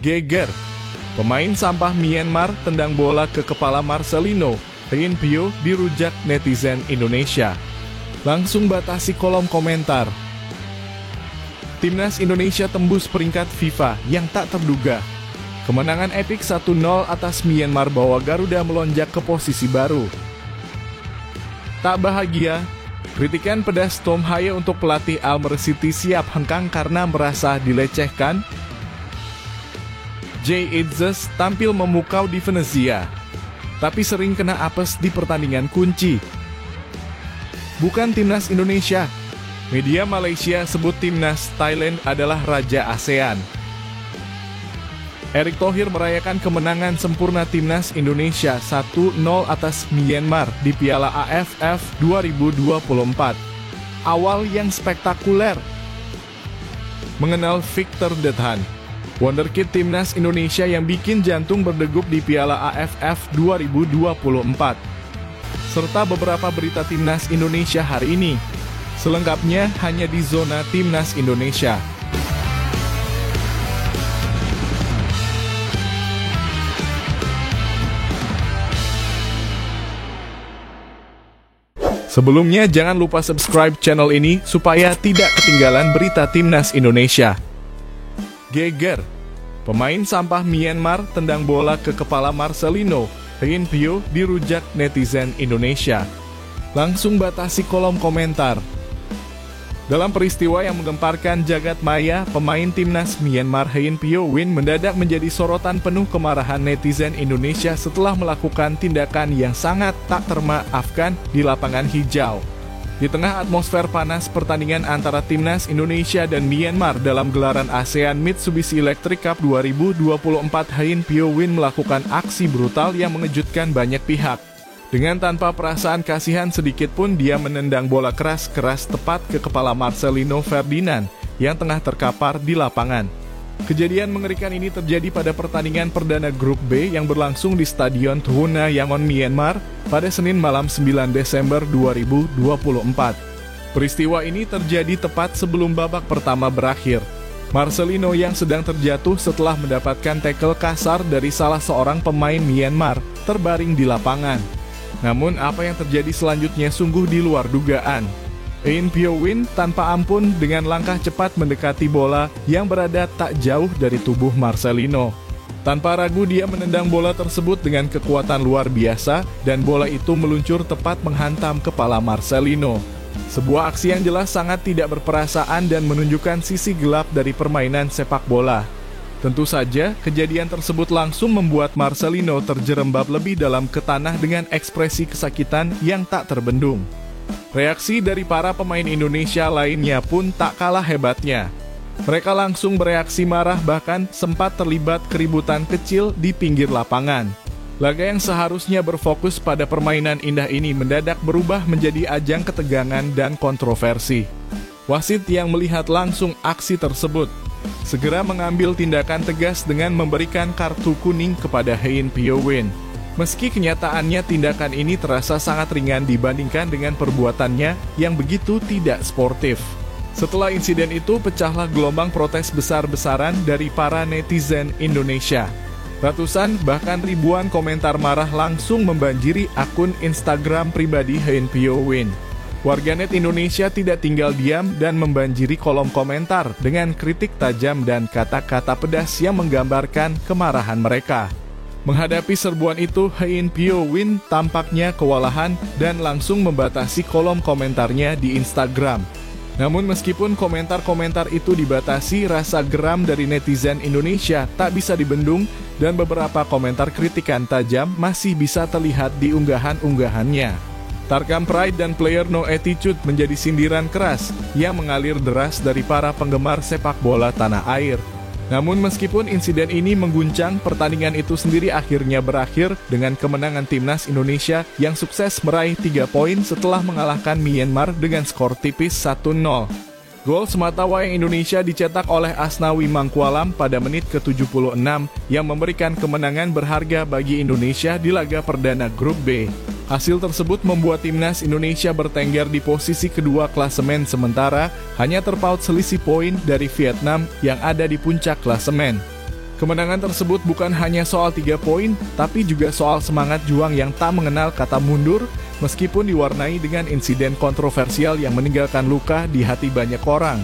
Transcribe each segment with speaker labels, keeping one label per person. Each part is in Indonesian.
Speaker 1: Geger. Pemain sampah Myanmar tendang bola ke kepala Marcelino. Hein Pyo dirujak netizen Indonesia. Langsung batasi kolom komentar. Timnas Indonesia tembus peringkat FIFA yang tak terduga. Kemenangan epik 1-0 atas Myanmar bawa Garuda melonjak ke posisi baru. Tak bahagia, kritikan pedas Tom Haye untuk pelatih Almer City siap hengkang karena merasa dilecehkan. Jay Itzes tampil memukau di Venezia, tapi sering kena apes di pertandingan kunci. Bukan timnas Indonesia, media Malaysia sebut timnas Thailand adalah Raja ASEAN. Erick Thohir merayakan kemenangan sempurna timnas Indonesia 1-0 atas Myanmar di Piala AFF 2024. Awal yang spektakuler. Mengenal Victor Dethan, wonderkid timnas Indonesia yang bikin jantung berdegup di Piala AFF 2024. Serta beberapa berita timnas Indonesia hari ini. Selengkapnya hanya di Zona Timnas Indonesia. Sebelumnya jangan lupa subscribe channel ini supaya tidak ketinggalan berita timnas Indonesia. Geger. Pemain sampah Myanmar tendang bola ke kepala Marcelino. Hein Pyo dirujak netizen Indonesia. Langsung batasi kolom komentar. Dalam peristiwa yang menggemparkan jagat maya, pemain timnas Myanmar Hein Pyo Win mendadak menjadi sorotan penuh kemarahan netizen Indonesia setelah melakukan tindakan yang sangat tak termaafkan di lapangan hijau. Di tengah atmosfer panas pertandingan antara timnas Indonesia dan Myanmar dalam gelaran ASEAN Mitsubishi Electric Cup 2024, Hein Pyo Win melakukan aksi brutal yang mengejutkan banyak pihak. Dengan tanpa perasaan kasihan sedikit pun, dia menendang bola keras-keras tepat ke kepala Marcelino Ferdinand yang tengah terkapar di lapangan. Kejadian mengerikan ini terjadi pada pertandingan perdana Grup B yang berlangsung di Stadion Thuna Yangon, Myanmar pada Senin malam 9 Desember 2024. Peristiwa ini terjadi tepat sebelum babak pertama berakhir. Marcelino yang sedang terjatuh setelah mendapatkan tackle kasar dari salah seorang pemain Myanmar terbaring di lapangan. Namun apa yang terjadi selanjutnya sungguh di luar dugaan. Hein Pyo Win tanpa ampun dengan langkah cepat mendekati bola yang berada tak jauh dari tubuh Marcelino. Tanpa ragu dia menendang bola tersebut dengan kekuatan luar biasa dan bola itu meluncur tepat menghantam kepala Marcelino. Sebuah aksi yang jelas sangat tidak berperasaan dan menunjukkan sisi gelap dari permainan sepak bola. Tentu saja, kejadian tersebut langsung membuat Marcelino terjerembab lebih dalam ke tanah dengan ekspresi kesakitan yang tak terbendung. Reaksi dari para pemain Indonesia lainnya pun tak kalah hebatnya. Mereka langsung bereaksi marah, bahkan sempat terlibat keributan kecil di pinggir lapangan. Laga yang seharusnya berfokus pada permainan indah ini mendadak berubah menjadi ajang ketegangan dan kontroversi. Wasit yang melihat langsung aksi tersebut segera mengambil tindakan tegas dengan memberikan kartu kuning kepada Hein Pyo Win. Meski kenyataannya tindakan ini terasa sangat ringan dibandingkan dengan perbuatannya yang begitu tidak sportif. Setelah insiden itu pecahlah gelombang protes besar-besaran dari para netizen Indonesia. Ratusan bahkan ribuan komentar marah langsung membanjiri akun Instagram pribadi Hein Pyo Win. Warganet Indonesia tidak tinggal diam dan membanjiri kolom komentar dengan kritik tajam dan kata-kata pedas yang menggambarkan kemarahan mereka. Menghadapi serbuan itu, Hein Pyo Win tampaknya kewalahan dan langsung membatasi kolom komentarnya di Instagram. Namun meskipun komentar-komentar itu dibatasi, rasa geram dari netizen Indonesia tak bisa dibendung dan beberapa komentar kritikan tajam masih bisa terlihat di unggahan-unggahannya. Tarkam Pride dan Player No Attitude menjadi sindiran keras yang mengalir deras dari para penggemar sepak bola tanah air. Namun meskipun insiden ini mengguncang, pertandingan itu sendiri akhirnya berakhir dengan kemenangan timnas Indonesia yang sukses meraih 3 poin setelah mengalahkan Myanmar dengan skor tipis 1-0. Gol sematawayang Indonesia dicetak oleh Asnawi Mangkualam pada menit ke-76 yang memberikan kemenangan berharga bagi Indonesia di laga perdana Grup B. Hasil tersebut membuat timnas Indonesia bertengger di posisi kedua klasemen sementara, hanya terpaut selisih poin dari Vietnam yang ada di puncak klasemen. Kemenangan tersebut bukan hanya soal 3 poin, tapi juga soal semangat juang yang tak mengenal kata mundur, meskipun diwarnai dengan insiden kontroversial yang meninggalkan luka di hati banyak orang.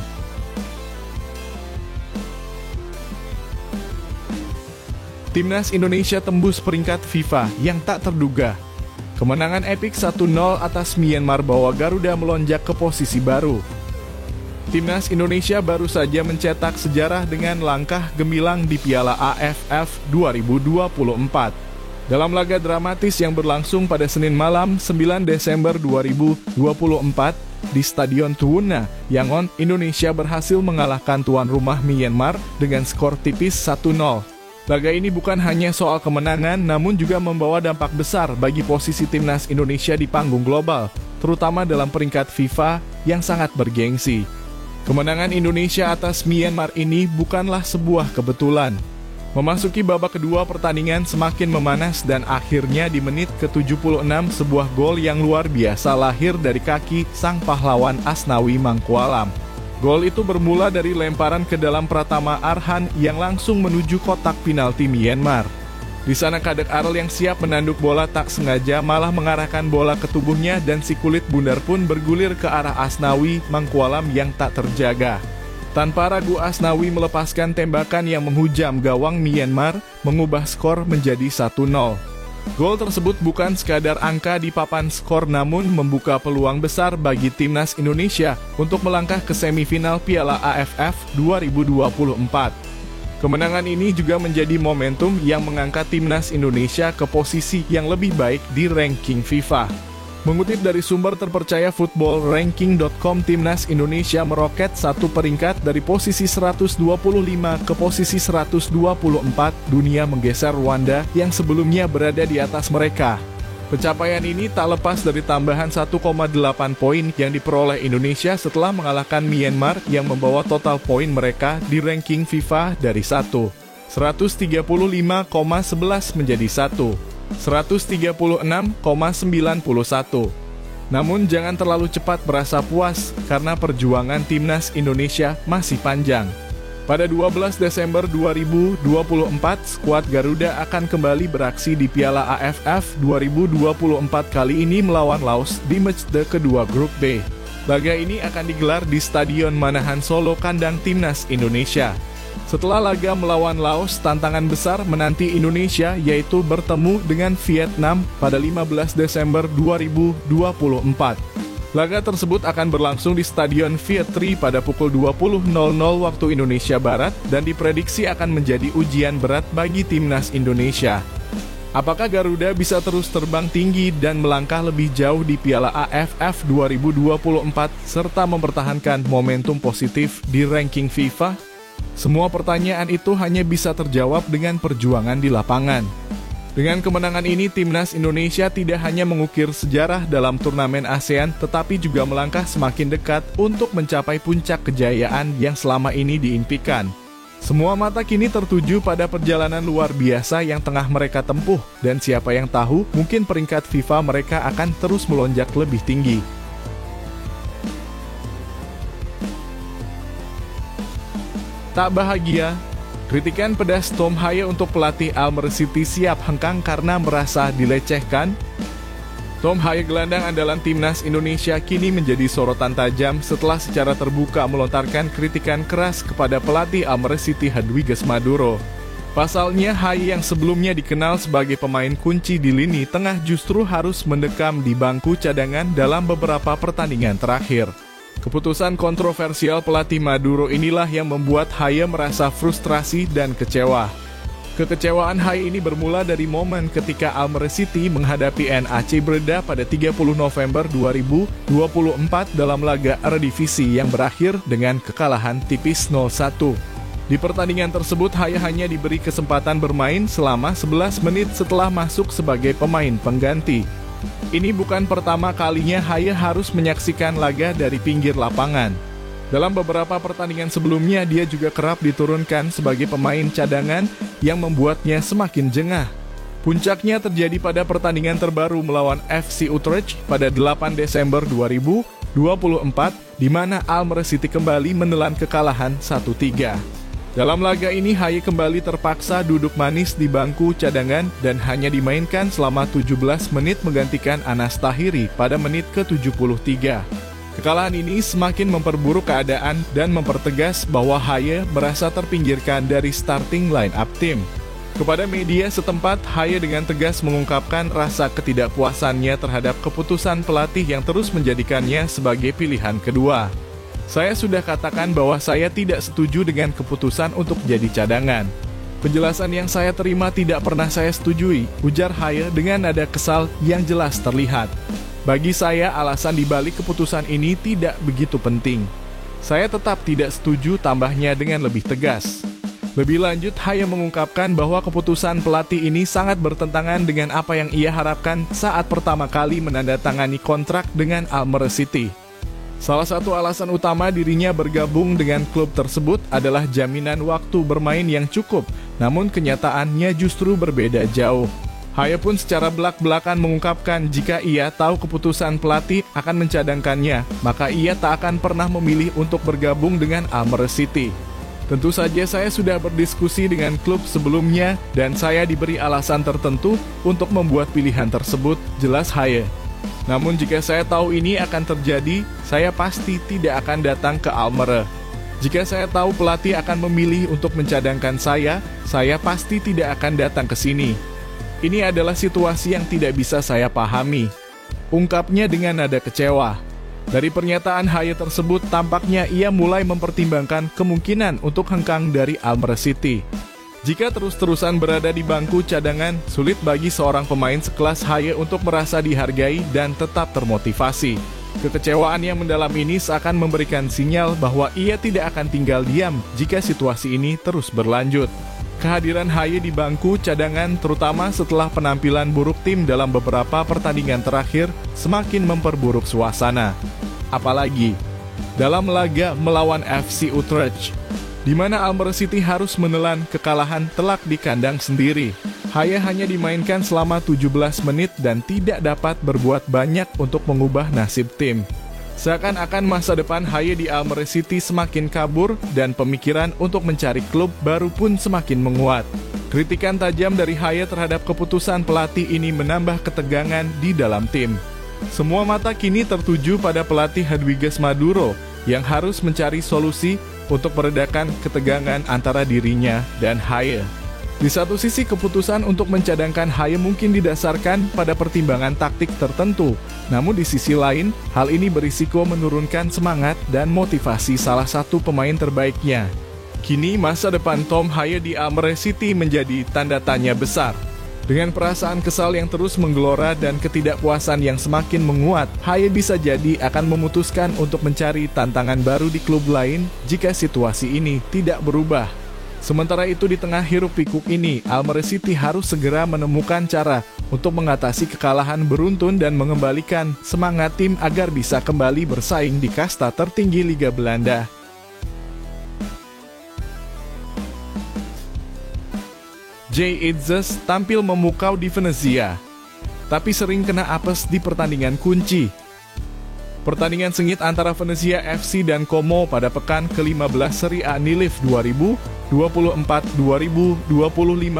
Speaker 1: Timnas Indonesia tembus peringkat FIFA yang tak terduga. Kemenangan epik 1-0 atas Myanmar bawa Garuda melonjak ke posisi baru. Timnas Indonesia baru saja mencetak sejarah dengan langkah gemilang di Piala AFF 2024. Dalam laga dramatis yang berlangsung pada Senin malam 9 Desember 2024 di Stadion Tuwuna, Yangon, Indonesia berhasil mengalahkan tuan rumah Myanmar dengan skor tipis 1-0. Laga ini bukan hanya soal kemenangan, namun juga membawa dampak besar bagi posisi timnas Indonesia di panggung global, terutama dalam peringkat FIFA yang sangat bergengsi. Kemenangan Indonesia atas Myanmar ini bukanlah sebuah kebetulan. Memasuki babak kedua, pertandingan semakin memanas dan akhirnya di menit ke-76 sebuah gol yang luar biasa lahir dari kaki sang pahlawan Asnawi Mangkualam. Gol itu bermula dari lemparan ke dalam Pratama Arhan yang langsung menuju kotak penalti Myanmar. Di sana Kadek Arel yang siap menanduk bola tak sengaja malah mengarahkan bola ke tubuhnya dan si kulit bundar pun bergulir ke arah Asnawi Mangkualam yang tak terjaga. Tanpa ragu Asnawi melepaskan tembakan yang menghujam gawang Myanmar, mengubah skor menjadi 1-0. Gol tersebut bukan sekadar angka di papan skor namun membuka peluang besar bagi timnas Indonesia untuk melangkah ke semifinal Piala AFF 2024. Kemenangan ini juga menjadi momentum yang mengangkat timnas Indonesia ke posisi yang lebih baik di ranking FIFA. Mengutip dari sumber terpercaya footballranking.com, timnas Indonesia meroket satu peringkat dari posisi 125 ke posisi 124, dunia menggeser Rwanda yang sebelumnya berada di atas mereka. Pencapaian ini tak lepas dari tambahan 1,8 poin yang diperoleh Indonesia setelah mengalahkan Myanmar yang membawa total poin mereka di ranking FIFA dari 135,11 menjadi 136,91. Namun jangan terlalu cepat merasa puas karena perjuangan timnas Indonesia masih panjang. Pada 12 Desember 2024, skuad Garuda akan kembali beraksi di Piala AFF 2024 kali ini melawan Laos di matchday kedua grup B. Laga ini akan digelar di Stadion Manahan Solo, kandang timnas Indonesia. Setelah laga melawan Laos, tantangan besar menanti Indonesia yaitu bertemu dengan Vietnam pada 15 Desember 2024. Laga tersebut akan berlangsung di Stadion Viet Tri pada pukul 20.00 waktu Indonesia Barat dan diprediksi akan menjadi ujian berat bagi timnas Indonesia. Apakah Garuda bisa terus terbang tinggi dan melangkah lebih jauh di Piala AFF 2024 serta mempertahankan momentum positif di ranking FIFA? Semua pertanyaan itu hanya bisa terjawab dengan perjuangan di lapangan. Dengan kemenangan ini, timnas Indonesia tidak hanya mengukir sejarah dalam turnamen ASEAN, tetapi juga melangkah semakin dekat untuk mencapai puncak kejayaan yang selama ini diimpikan. Semua mata kini tertuju pada perjalanan luar biasa yang tengah mereka tempuh, dan siapa yang tahu, mungkin peringkat FIFA mereka akan terus melonjak lebih tinggi. Tak bahagia, kritikan pedas Tom Haye untuk pelatih Almer City siap hengkang karena merasa dilecehkan. Tom Haye, gelandang andalan timnas Indonesia, kini menjadi sorotan tajam setelah secara terbuka melontarkan kritikan keras kepada pelatih Almer City Hadwiges Maduro. Pasalnya, Haye yang sebelumnya dikenal sebagai pemain kunci di lini tengah justru harus mendekam di bangku cadangan dalam beberapa pertandingan terakhir. Keputusan kontroversial pelatih Maduro inilah yang membuat Haye merasa frustrasi dan kecewa. Kekecewaan Haye ini bermula dari momen ketika Almer City menghadapi NAC Breda pada 30 November 2024 dalam laga Eredivisie yang berakhir dengan kekalahan tipis 0-1. Di pertandingan tersebut, Haye hanya diberi kesempatan bermain selama 11 menit setelah masuk sebagai pemain pengganti. Ini bukan pertama kalinya Haye harus menyaksikan laga dari pinggir lapangan. Dalam beberapa pertandingan sebelumnya, dia juga kerap diturunkan sebagai pemain cadangan yang membuatnya semakin jengah. Puncaknya terjadi pada pertandingan terbaru melawan FC Utrecht pada 8 Desember 2024, di mana Almer City kembali menelan kekalahan 1-3. Dalam laga ini, Haye kembali terpaksa duduk manis di bangku cadangan dan hanya dimainkan selama 17 menit menggantikan Anas Tahiri pada menit ke-73. Kekalahan ini semakin memperburuk keadaan dan mempertegas bahwa Haye merasa terpinggirkan dari starting line-up tim. Kepada media setempat, Haye dengan tegas mengungkapkan rasa ketidakpuasannya terhadap keputusan pelatih yang terus menjadikannya sebagai pilihan kedua. Saya sudah katakan bahwa saya tidak setuju dengan keputusan untuk jadi cadangan. Penjelasan yang saya terima tidak pernah saya setujui, ujar Haye dengan nada kesal yang jelas terlihat. Bagi saya, alasan dibalik keputusan ini tidak begitu penting. Saya tetap tidak setuju, tambahnya dengan lebih tegas. Lebih lanjut, Haye mengungkapkan bahwa keputusan pelatih ini sangat bertentangan dengan apa yang ia harapkan saat pertama kali menandatangani kontrak dengan Almere City. Salah satu alasan utama dirinya bergabung dengan klub tersebut adalah jaminan waktu bermain yang cukup, namun kenyataannya justru berbeda jauh. Haye pun secara belak-belakan mengungkapkan jika ia tahu keputusan pelatih akan mencadangkannya, maka ia tak akan pernah memilih untuk bergabung dengan Almere City. Tentu saja saya sudah berdiskusi dengan klub sebelumnya dan saya diberi alasan tertentu untuk membuat pilihan tersebut, jelas Haye. Namun jika saya tahu ini akan terjadi, saya pasti tidak akan datang ke Almere. Jika saya tahu pelatih akan memilih untuk mencadangkan saya pasti tidak akan datang ke sini. Ini adalah situasi yang tidak bisa saya pahami, ungkapnya dengan nada kecewa. Dari pernyataan Haye tersebut, tampaknya ia mulai mempertimbangkan kemungkinan untuk hengkang dari Almere City. Jika terus-terusan berada di bangku cadangan, sulit bagi seorang pemain sekelas Haye untuk merasa dihargai dan tetap termotivasi. Kekecewaan yang mendalam ini seakan memberikan sinyal bahwa ia tidak akan tinggal diam jika situasi ini terus berlanjut. Kehadiran Haye di bangku cadangan, terutama setelah penampilan buruk tim dalam beberapa pertandingan terakhir, semakin memperburuk suasana. Apalagi dalam laga melawan FC Utrecht, di mana Almere City harus menelan kekalahan telak di kandang sendiri. Haye hanya dimainkan selama 17 menit dan tidak dapat berbuat banyak untuk mengubah nasib tim. Seakan-akan masa depan Haye di Almere City semakin kabur dan pemikiran untuk mencari klub baru pun semakin menguat. Kritikan tajam dari Haye terhadap keputusan pelatih ini menambah ketegangan di dalam tim. Semua mata kini tertuju pada pelatih Hedwiges Maduro yang harus mencari solusi untuk meredakan ketegangan antara dirinya dan Haye. Di satu sisi, keputusan untuk mencadangkan Haye mungkin didasarkan pada pertimbangan taktik tertentu. Namun di sisi lain, hal ini berisiko menurunkan semangat dan motivasi salah satu pemain terbaiknya. Kini masa depan Tom Haye di Almere City menjadi tanda tanya besar. Dengan perasaan kesal yang terus menggelora dan ketidakpuasan yang semakin menguat, Haye bisa jadi akan memutuskan untuk mencari tantangan baru di klub lain jika situasi ini tidak berubah. Sementara itu, di tengah hiruk-pikuk ini, Almere City harus segera menemukan cara untuk mengatasi kekalahan beruntun dan mengembalikan semangat tim agar bisa kembali bersaing di kasta tertinggi Liga Belanda. Jay Itzes tampil memukau di Venezia, tapi sering kena apes di pertandingan kunci. Pertandingan sengit antara Venezia FC dan Como pada pekan ke-15 Serie A Nilif 2024-2025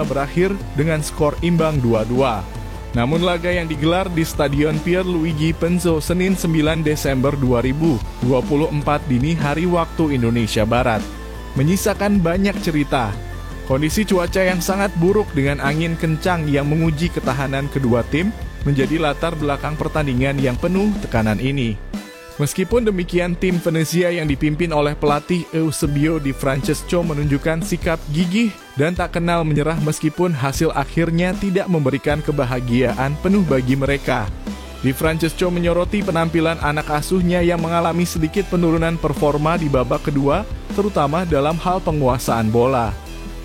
Speaker 1: berakhir dengan skor imbang 2-2. Namun laga yang digelar di Stadion Pierluigi Penzo Senin 9 Desember 2024 dini hari waktu Indonesia Barat menyisakan banyak cerita. Kondisi cuaca yang sangat buruk dengan angin kencang yang menguji ketahanan kedua tim menjadi latar belakang pertandingan yang penuh tekanan ini. Meskipun demikian, tim Venezia yang dipimpin oleh pelatih Eusebio Di Francesco menunjukkan sikap gigih dan tak kenal menyerah meskipun hasil akhirnya tidak memberikan kebahagiaan penuh bagi mereka. Di Francesco menyoroti penampilan anak asuhnya yang mengalami sedikit penurunan performa di babak kedua, terutama dalam hal penguasaan bola.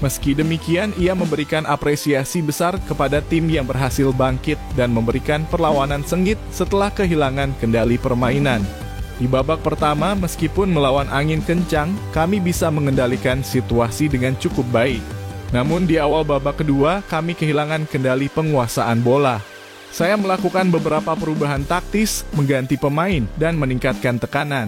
Speaker 1: Meski demikian, ia memberikan apresiasi besar kepada tim yang berhasil bangkit dan memberikan perlawanan sengit setelah kehilangan kendali permainan. Di babak pertama, meskipun melawan angin kencang, kami bisa mengendalikan situasi dengan cukup baik. Namun di awal babak kedua, kami kehilangan kendali penguasaan bola. Saya melakukan beberapa perubahan taktis, mengganti pemain, dan meningkatkan tekanan.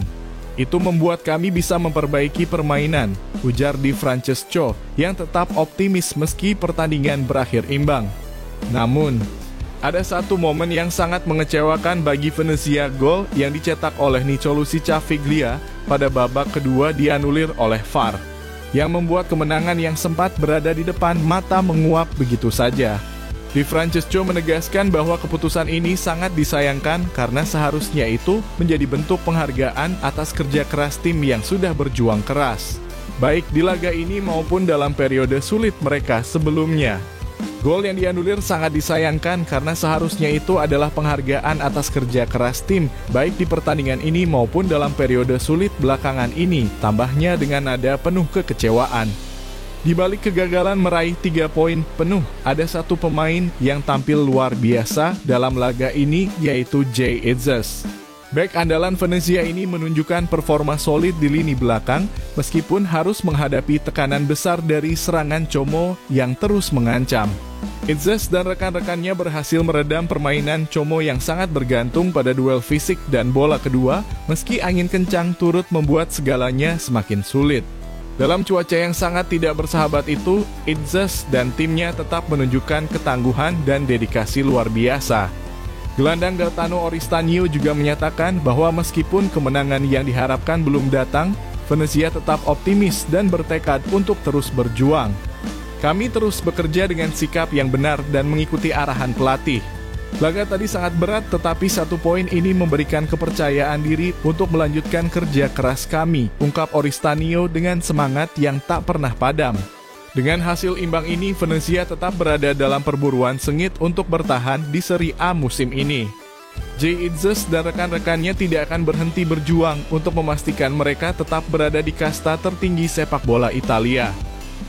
Speaker 1: Itu membuat kami bisa memperbaiki permainan, ujar Di Francesco yang tetap optimis meski pertandingan berakhir imbang. Namun, ada satu momen yang sangat mengecewakan bagi Venezia. Gol yang dicetak oleh Nicolosi Caviglia pada babak kedua dianulir oleh VAR, yang membuat kemenangan yang sempat berada di depan mata menguap begitu saja. Di Francesco menegaskan bahwa keputusan ini sangat disayangkan karena seharusnya itu menjadi bentuk penghargaan atas kerja keras tim yang sudah berjuang keras, baik di laga ini maupun dalam periode sulit mereka sebelumnya. Gol yang dianulir sangat disayangkan karena seharusnya itu adalah penghargaan atas kerja keras tim, baik di pertandingan ini maupun dalam periode sulit belakangan ini, tambahnya dengan nada penuh kekecewaan. Di balik kegagalan meraih 3 poin penuh, ada satu pemain yang tampil luar biasa dalam laga ini, yaitu Jay Itzes. Bek andalan Venezia ini menunjukkan performa solid di lini belakang, meskipun harus menghadapi tekanan besar dari serangan Como yang terus mengancam. Itzes dan rekan-rekannya berhasil meredam permainan Como yang sangat bergantung pada duel fisik dan bola kedua, meski angin kencang turut membuat segalanya semakin sulit. Dalam cuaca yang sangat tidak bersahabat itu, Itzes dan timnya tetap menunjukkan ketangguhan dan dedikasi luar biasa. Gelandang Gaetano Oristanio juga menyatakan bahwa meskipun kemenangan yang diharapkan belum datang, Venezia tetap optimis dan bertekad untuk terus berjuang. Kami terus bekerja dengan sikap yang benar dan mengikuti arahan pelatih. Laga tadi sangat berat, tetapi 1 poin ini memberikan kepercayaan diri untuk melanjutkan kerja keras kami, ungkap Oristanio dengan semangat yang tak pernah padam. Dengan hasil imbang ini, Venezia tetap berada dalam perburuan sengit untuk bertahan di Serie A musim ini. Jay Itzes dan rekan-rekannya tidak akan berhenti berjuang untuk memastikan mereka tetap berada di kasta tertinggi sepak bola Italia.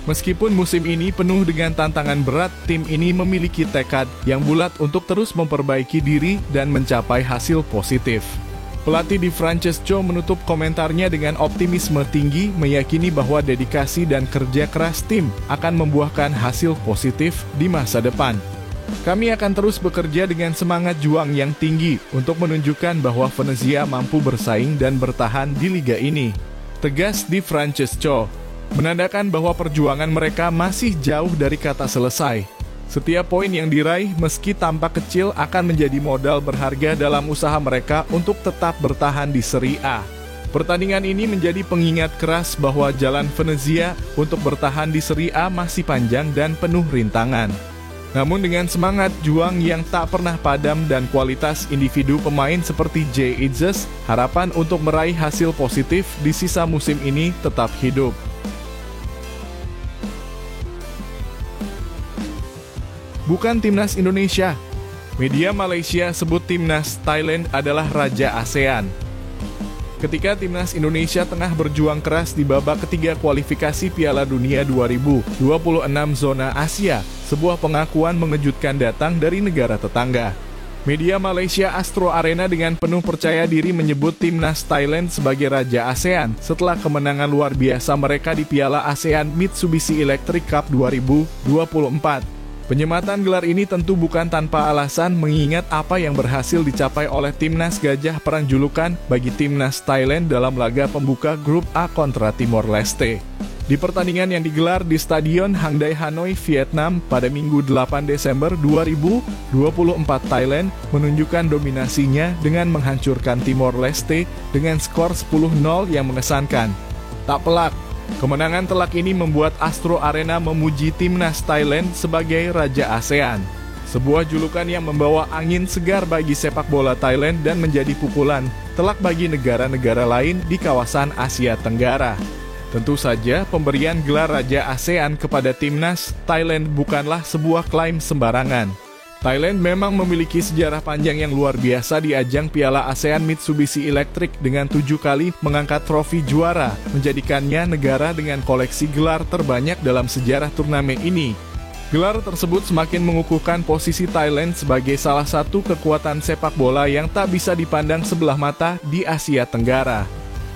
Speaker 1: Meskipun musim ini penuh dengan tantangan berat, tim ini memiliki tekad yang bulat untuk terus memperbaiki diri dan mencapai hasil positif. Pelatih Di Francesco menutup komentarnya dengan optimisme tinggi, meyakini bahwa dedikasi dan kerja keras tim akan membuahkan hasil positif di masa depan. Kami akan terus bekerja dengan semangat juang yang tinggi untuk menunjukkan bahwa Venezia mampu bersaing dan bertahan di liga ini, tegas Di Francesco, menandakan bahwa perjuangan mereka masih jauh dari kata selesai. Setiap poin yang diraih meski tampak kecil akan menjadi modal berharga dalam usaha mereka untuk tetap bertahan di Serie A. Pertandingan ini menjadi pengingat keras bahwa jalan Venezia untuk bertahan di Serie A masih panjang dan penuh rintangan. Namun dengan semangat juang yang tak pernah padam dan kualitas individu pemain seperti Jay Itzes, harapan untuk meraih hasil positif di sisa musim ini tetap hidup. Bukan timnas Indonesia. Media Malaysia sebut timnas Thailand adalah raja ASEAN. Ketika timnas Indonesia tengah berjuang keras di babak ketiga kualifikasi Piala Dunia 2026 zona Asia, sebuah pengakuan mengejutkan datang dari negara tetangga. Media Malaysia Astro Arena dengan penuh percaya diri menyebut timnas Thailand sebagai raja ASEAN setelah kemenangan luar biasa mereka di Piala ASEAN Mitsubishi Electric Cup 2024. Penyematan gelar ini tentu bukan tanpa alasan, mengingat apa yang berhasil dicapai oleh timnas Gajah Perang julukan bagi timnas Thailand dalam laga pembuka grup A kontra Timor Leste. Di pertandingan yang digelar di Stadion Hang Day Hanoi, Vietnam pada Minggu 8 Desember 2024, Thailand menunjukkan dominasinya dengan menghancurkan Timor Leste dengan skor 10-0 yang mengesankan. Tak pelak, kemenangan telak ini membuat Astro Arena memuji timnas Thailand sebagai Raja ASEAN. Sebuah julukan yang membawa angin segar bagi sepak bola Thailand dan menjadi pukulan telak bagi negara-negara lain di kawasan Asia Tenggara. Tentu saja pemberian gelar Raja ASEAN kepada timnas Thailand bukanlah sebuah klaim sembarangan. Thailand memang memiliki sejarah panjang yang luar biasa di ajang Piala ASEAN Mitsubishi Electric dengan 7 kali mengangkat trofi juara, menjadikannya negara dengan koleksi gelar terbanyak dalam sejarah turnamen ini. Gelar tersebut semakin mengukuhkan posisi Thailand sebagai salah satu kekuatan sepak bola yang tak bisa dipandang sebelah mata di Asia Tenggara.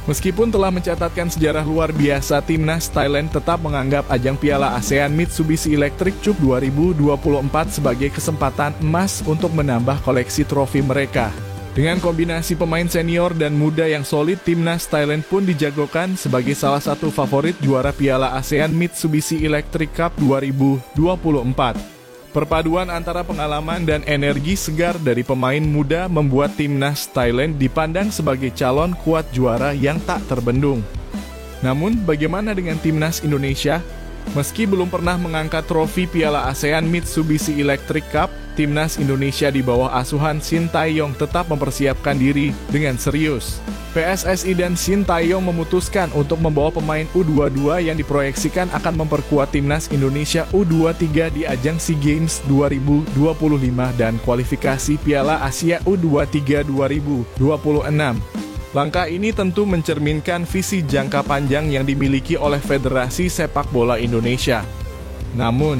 Speaker 1: Meskipun telah mencatatkan sejarah luar biasa, timnas Thailand tetap menganggap ajang Piala ASEAN Mitsubishi Electric Cup 2024 sebagai kesempatan emas untuk menambah koleksi trofi mereka. Dengan kombinasi pemain senior dan muda yang solid, timnas Thailand pun dijagokan sebagai salah satu favorit juara Piala ASEAN Mitsubishi Electric Cup 2024. Perpaduan antara pengalaman dan energi segar dari pemain muda membuat timnas Thailand dipandang sebagai calon kuat juara yang tak terbendung. Namun, bagaimana dengan timnas Indonesia? Meski belum pernah mengangkat trofi Piala ASEAN Mitsubishi Electric Cup, timnas Indonesia di bawah asuhan Shin Tae-yong tetap mempersiapkan diri dengan serius. PSSI dan Shin Tae-yong memutuskan untuk membawa pemain U22 yang diproyeksikan akan memperkuat timnas Indonesia U23 di ajang SEA Games 2025 dan kualifikasi Piala Asia U23 2026. Langkah ini tentu mencerminkan visi jangka panjang yang dimiliki oleh Federasi Sepak Bola Indonesia. Namun,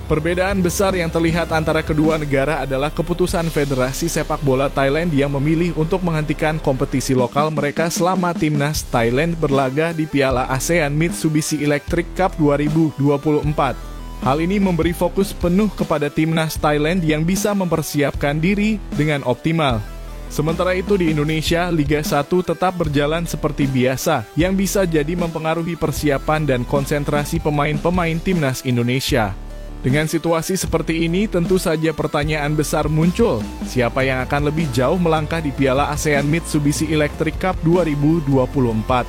Speaker 1: perbedaan besar yang terlihat antara kedua negara adalah keputusan Federasi Sepak Bola Thailand yang memilih untuk menghentikan kompetisi lokal mereka selama timnas Thailand berlaga di Piala ASEAN Mitsubishi Electric Cup 2024. Hal ini memberi fokus penuh kepada timnas Thailand yang bisa mempersiapkan diri dengan optimal. Sementara itu di Indonesia, Liga 1 tetap berjalan seperti biasa, yang bisa jadi mempengaruhi persiapan dan konsentrasi pemain-pemain timnas Indonesia. Dengan situasi seperti ini, tentu saja pertanyaan besar muncul, siapa yang akan lebih jauh melangkah di Piala ASEAN Mitsubishi Electric Cup 2024?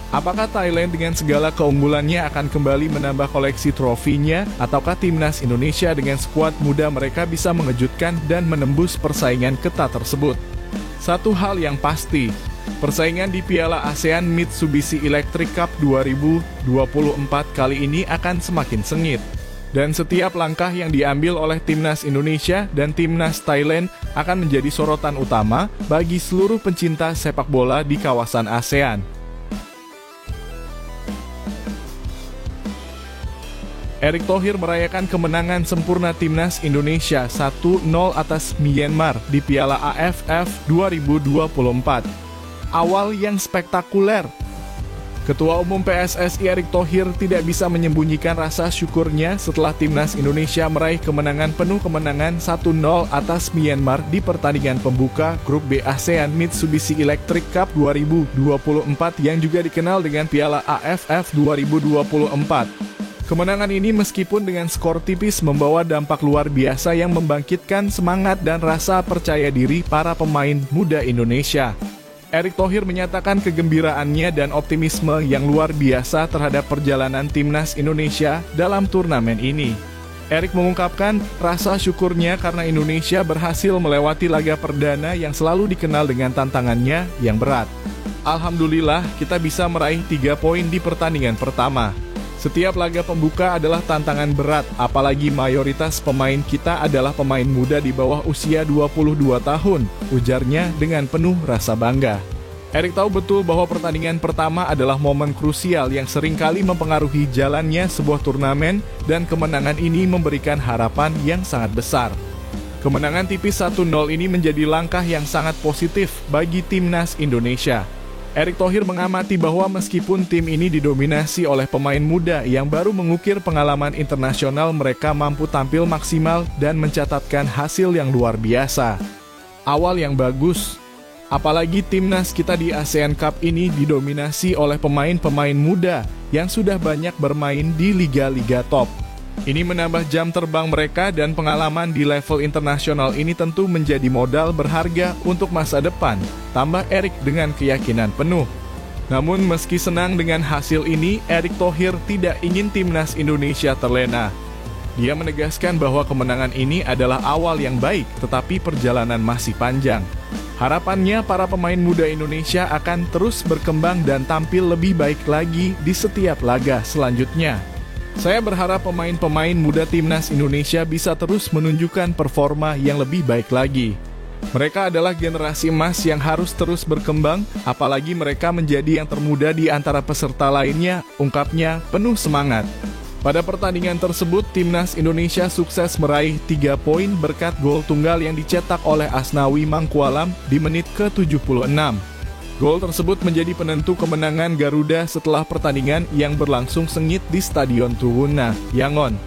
Speaker 1: Apakah Thailand dengan segala keunggulannya akan kembali menambah koleksi trofinya, ataukah timnas Indonesia dengan skuad muda mereka bisa mengejutkan dan menembus persaingan ketat tersebut? Satu hal yang pasti, persaingan di Piala ASEAN Mitsubishi Electric Cup 2024 kali ini akan semakin sengit. Dan setiap langkah yang diambil oleh timnas Indonesia dan timnas Thailand akan menjadi sorotan utama bagi seluruh pencinta sepak bola di kawasan ASEAN. Erick Thohir merayakan kemenangan sempurna timnas Indonesia 1-0 atas Myanmar di Piala AFF 2024. Awal yang spektakuler. Ketua Umum PSSI Erick Thohir tidak bisa menyembunyikan rasa syukurnya setelah timnas Indonesia meraih kemenangan 1-0 atas Myanmar di pertandingan pembuka Grup B ASEAN Mitsubishi Electric Cup 2024 yang juga dikenal dengan Piala AFF 2024. Kemenangan ini meskipun dengan skor tipis membawa dampak luar biasa yang membangkitkan semangat dan rasa percaya diri para pemain muda Indonesia. Erick Thohir menyatakan kegembiraannya dan optimisme yang luar biasa terhadap perjalanan timnas Indonesia dalam turnamen ini. Erick mengungkapkan rasa syukurnya karena Indonesia berhasil melewati laga perdana yang selalu dikenal dengan tantangannya yang berat. Alhamdulillah kita bisa meraih 3 poin di pertandingan pertama. Setiap laga pembuka adalah tantangan berat, apalagi mayoritas pemain kita adalah pemain muda di bawah usia 22 tahun, ujarnya dengan penuh rasa bangga. Erick tahu betul bahwa pertandingan pertama adalah momen krusial yang seringkali mempengaruhi jalannya sebuah turnamen dan kemenangan ini memberikan harapan yang sangat besar. Kemenangan tipis 1-0 ini menjadi langkah yang sangat positif bagi timnas Indonesia. Erick Thohir mengamati bahwa meskipun tim ini didominasi oleh pemain muda yang baru mengukir pengalaman internasional, mereka mampu tampil maksimal dan mencatatkan hasil yang luar biasa. Awal yang bagus, apalagi timnas kita di ASEAN Cup ini didominasi oleh pemain-pemain muda yang sudah banyak bermain di liga-liga top. Ini menambah jam terbang mereka dan pengalaman di level internasional ini tentu menjadi modal berharga untuk masa depan, tambah Erick dengan keyakinan penuh. Namun meski senang dengan hasil ini, Erick Thohir tidak ingin timnas Indonesia terlena. Dia menegaskan bahwa kemenangan ini adalah awal yang baik, tetapi perjalanan masih panjang. Harapannya para pemain muda Indonesia akan terus berkembang dan tampil lebih baik lagi di setiap laga selanjutnya. Saya berharap pemain-pemain muda timnas Indonesia bisa terus menunjukkan performa yang lebih baik lagi. Mereka adalah generasi emas yang harus terus berkembang, apalagi mereka menjadi yang termuda di antara peserta lainnya, ungkapnya penuh semangat. Pada pertandingan tersebut, timnas Indonesia sukses meraih 3 poin berkat gol tunggal yang dicetak oleh Asnawi Mangkualam di menit ke-76. Gol tersebut menjadi penentu kemenangan Garuda setelah pertandingan yang berlangsung sengit di Stadion Tribuna, Yangon.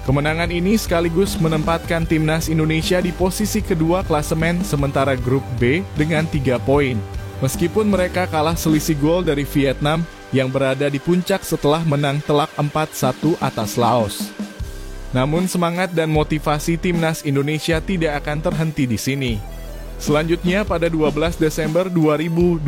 Speaker 1: Kemenangan ini sekaligus menempatkan timnas Indonesia di posisi kedua klasemen sementara grup B dengan 3 poin. Meskipun mereka kalah selisih gol dari Vietnam yang berada di puncak setelah menang telak 4-1 atas Laos. Namun semangat dan motivasi timnas Indonesia tidak akan terhenti di sini. Selanjutnya pada 12 Desember 2024,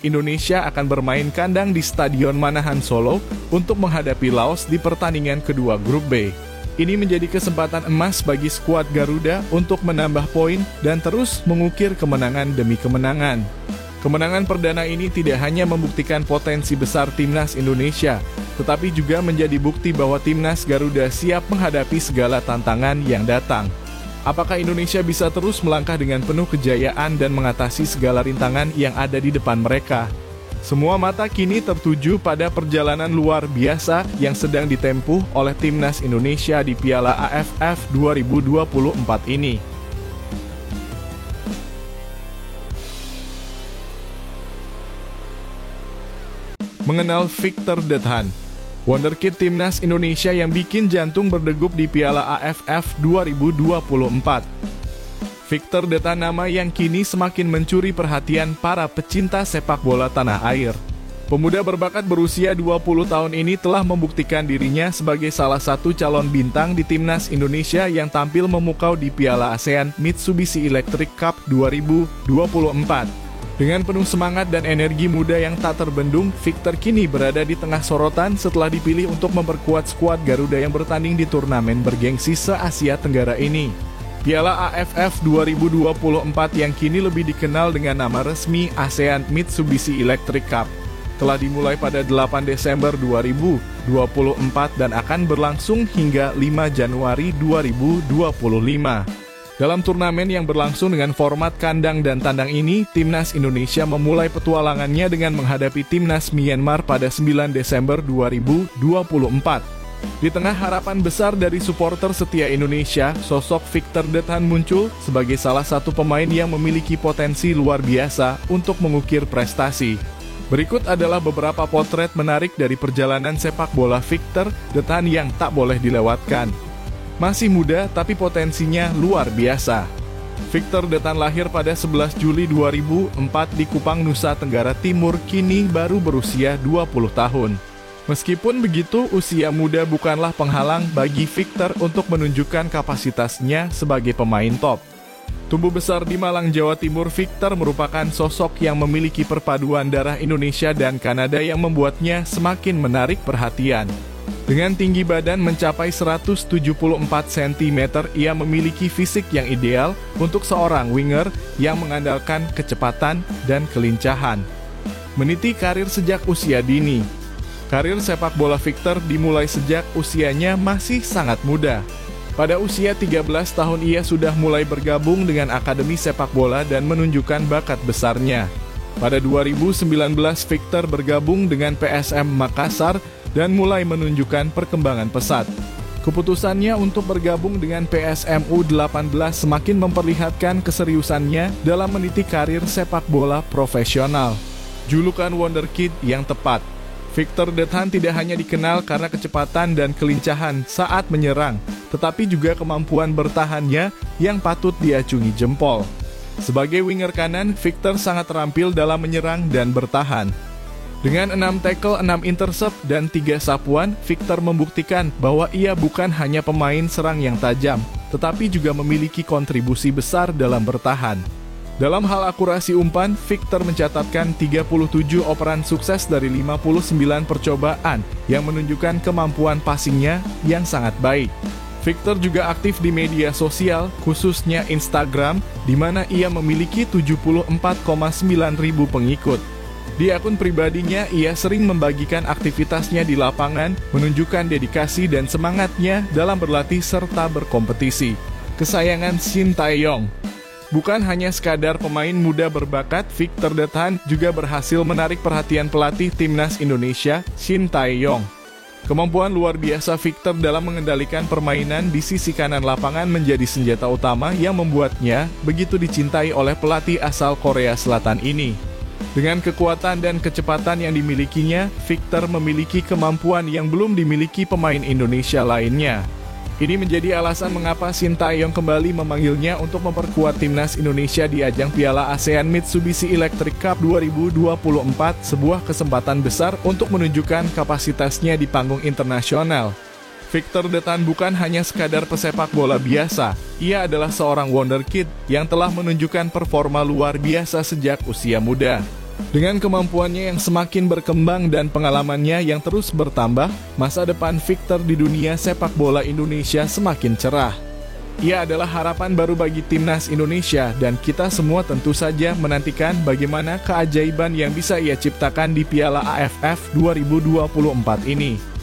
Speaker 1: Indonesia akan bermain kandang di Stadion Manahan Solo untuk menghadapi Laos di pertandingan kedua grup B. Ini menjadi kesempatan emas bagi skuad Garuda untuk menambah poin dan terus mengukir kemenangan demi kemenangan. Kemenangan perdana ini tidak hanya membuktikan potensi besar timnas Indonesia, tetapi juga menjadi bukti bahwa timnas Garuda siap menghadapi segala tantangan yang datang. Apakah Indonesia bisa terus melangkah dengan penuh kejayaan dan mengatasi segala rintangan yang ada di depan mereka? Semua mata kini tertuju pada perjalanan luar biasa yang sedang ditempuh oleh timnas Indonesia di Piala AFF 2024 ini. Mengenal Victor Dethan, wonderkid timnas Indonesia yang bikin jantung berdegup di Piala AFF 2024. Victor Dethan, nama yang kini semakin mencuri perhatian para pecinta sepak bola tanah air. Pemuda berbakat berusia 20 tahun ini telah membuktikan dirinya sebagai salah satu calon bintang di timnas Indonesia yang tampil memukau di Piala ASEAN Mitsubishi Electric Cup 2024. Dengan penuh semangat dan energi muda yang tak terbendung, Victor kini berada di tengah sorotan setelah dipilih untuk memperkuat skuad Garuda yang bertanding di turnamen bergengsi se-Asia Tenggara ini. Piala AFF 2024 yang kini lebih dikenal dengan nama resmi ASEAN Mitsubishi Electric Cup telah dimulai pada 8 Desember 2024 dan akan berlangsung hingga 5 Januari 2025. Dalam turnamen yang berlangsung dengan format kandang dan tandang ini, timnas Indonesia memulai petualangannya dengan menghadapi timnas Myanmar pada 9 Desember 2024. Di tengah harapan besar dari supporter setia Indonesia, sosok Victor Dethan muncul sebagai salah satu pemain yang memiliki potensi luar biasa untuk mengukir prestasi. Berikut adalah beberapa potret menarik dari perjalanan sepak bola Victor Dethan yang tak boleh dilewatkan. Masih muda tapi potensinya luar biasa. Victor Dethan lahir pada 11 Juli 2004 di Kupang, Nusa Tenggara Timur, kini baru berusia 20 tahun. Meskipun begitu, usia muda bukanlah penghalang bagi Victor untuk menunjukkan kapasitasnya sebagai pemain top. Tumbuh besar di Malang, Jawa Timur, Victor merupakan sosok yang memiliki perpaduan darah Indonesia dan Kanada yang membuatnya semakin menarik perhatian. Dengan tinggi badan mencapai 174 cm, ia memiliki fisik yang ideal untuk seorang winger yang mengandalkan kecepatan dan kelincahan. Meniti karir sejak usia dini. Karir sepak bola Victor dimulai sejak usianya masih sangat muda. Pada usia 13 tahun ia sudah mulai bergabung dengan Akademi Sepak Bola dan menunjukkan bakat besarnya. Pada 2019 Victor bergabung dengan PSM Makassar dan mulai menunjukkan perkembangan pesat. Keputusannya untuk bergabung dengan PSM U18 semakin memperlihatkan keseriusannya dalam meniti karir sepak bola profesional. Julukan wonderkid yang tepat. Victor Dethan tidak hanya dikenal karena kecepatan dan kelincahan saat menyerang, tetapi juga kemampuan bertahannya yang patut diacungi jempol. Sebagai winger kanan, Victor sangat terampil dalam menyerang dan bertahan. Dengan 6 tackle, 6 intercept, dan 3 sapuan, Victor membuktikan bahwa ia bukan hanya pemain serang yang tajam, tetapi juga memiliki kontribusi besar dalam bertahan. Dalam hal akurasi umpan, Victor mencatatkan 37 operan sukses dari 59 percobaan yang menunjukkan kemampuan passingnya yang sangat baik. Victor juga aktif di media sosial, khususnya Instagram, di mana ia memiliki 74,9 ribu pengikut. Di akun pribadinya, ia sering membagikan aktivitasnya di lapangan, menunjukkan dedikasi dan semangatnya dalam berlatih serta berkompetisi. Kesayangan Shin Tae-yong. Bukan hanya sekadar pemain muda berbakat, Victor Dethan juga berhasil menarik perhatian pelatih timnas Indonesia, Shin Tae-yong. Kemampuan luar biasa Victor dalam mengendalikan permainan di sisi kanan lapangan menjadi senjata utama yang membuatnya begitu dicintai oleh pelatih asal Korea Selatan ini. Dengan kekuatan dan kecepatan yang dimilikinya, Victor memiliki kemampuan yang belum dimiliki pemain Indonesia lainnya. Ini menjadi alasan mengapa Sintayong kembali memanggilnya untuk memperkuat timnas Indonesia di ajang Piala ASEAN Mitsubishi Electric Cup 2024, sebuah kesempatan besar untuk menunjukkan kapasitasnya di panggung internasional. Victor Detan bukan hanya sekadar pesepak bola biasa, ia adalah seorang wonderkid yang telah menunjukkan performa luar biasa sejak usia muda. Dengan kemampuannya yang semakin berkembang dan pengalamannya yang terus bertambah, masa depan Victor di dunia sepak bola Indonesia semakin cerah. Ia adalah harapan baru bagi timnas Indonesia dan kita semua tentu saja menantikan bagaimana keajaiban yang bisa ia ciptakan di Piala AFF 2024 ini.